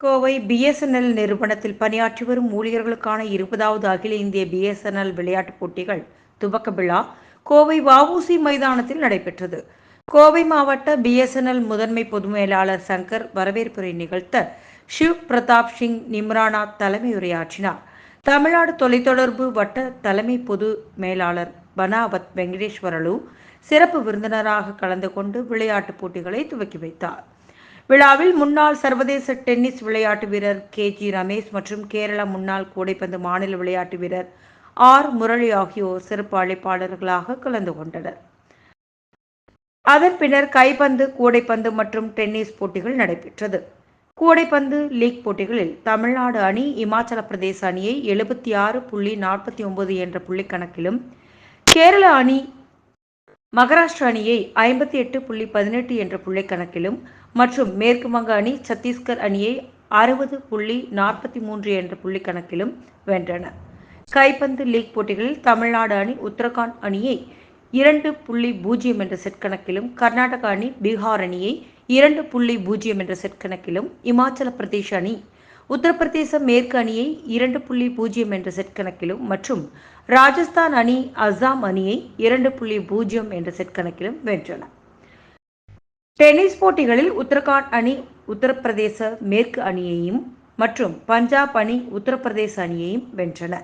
Kovai BSNL நிறுவனத்தில் பணியாற்றி வரும் ஊழியர்களுக்கான 20வது அகில இந்திய பிஎஸ்என்எல் விளையாட்டுப் போட்டிகள் துவக்க விழா கோவை வஉசி மைதானத்தில் நடைபெற்றது. கோவை மாவட்ட பிஎஸ்என்எல் முதன்மை பொது மேலாளர் சங்கர் வரவேற்புரை நிகழ்த்த ஷிவ் பிரதாப் சிங் நிம்ரானா தலைமையுரையாற்றினார். தமிழ்நாடு தொலைத்தொடர்பு வட்ட தலைமை பொது மேலாளர் பனாவத் வெங்கடேஸ்வரலு சிறப்பு விருந்தினராக கலந்து கொண்டு விளையாட்டுப் போட்டிகளை துவக்கி வைத்தார். விழாவில் முன்னாள் சர்வதேச டென்னிஸ் விளையாட்டு வீரர் கே.ஜி. ரமேஷ் மற்றும் கேரள முன்னாள் கூடைப்பந்து மாநில விளையாட்டு வீரர் ஆர். முரளி ஆகியோர் சிறப்பு அழைப்பாளர்களாக கலந்து கொண்டனர். அதன் பின்னர் கைப்பந்து, கூடைப்பந்து மற்றும் டென்னிஸ் போட்டிகள் நடைபெற்றது. கூடைப்பந்து லீக் போட்டிகளில் தமிழ்நாடு அணி இமாச்சல பிரதேச அணியை 76.49 என்ற புள்ளிக்கணக்கிலும், கேரள அணி மகாராஷ்டிரா அணியை 58.18 என்ற புள்ளிக்கணக்கிலும் மற்றும் மேற்கு வங்க அணி சத்தீஸ்கர் அணியை 60.43 என்ற புள்ளிக்கணக்கிலும் வென்றன. கைப்பந்து லீக் போட்டிகளில் தமிழ்நாடு அணி உத்தரகாண்ட் அணியை 2.0 என்ற செட் கணக்கிலும், கர்நாடக அணி பீகார் அணியை 2.0 என்ற செட் கணக்கிலும், இமாச்சல பிரதேச அணி உத்தரப்பிரதேச மேற்கு அணியை 2.0 என்ற செட் கணக்கிலும் மற்றும் ராஜஸ்தான் அணி அசாம் அணியை 2.0 என்ற செட் கணக்கிலும் வென்றன. டென்னிஸ் போட்டிகளில் உத்தரகாண்ட் அணி உத்தரப்பிரதேச மேற்கு அணியையும் மற்றும் பஞ்சாப் அணி உத்தரப்பிரதேச அணியையும் வென்றன.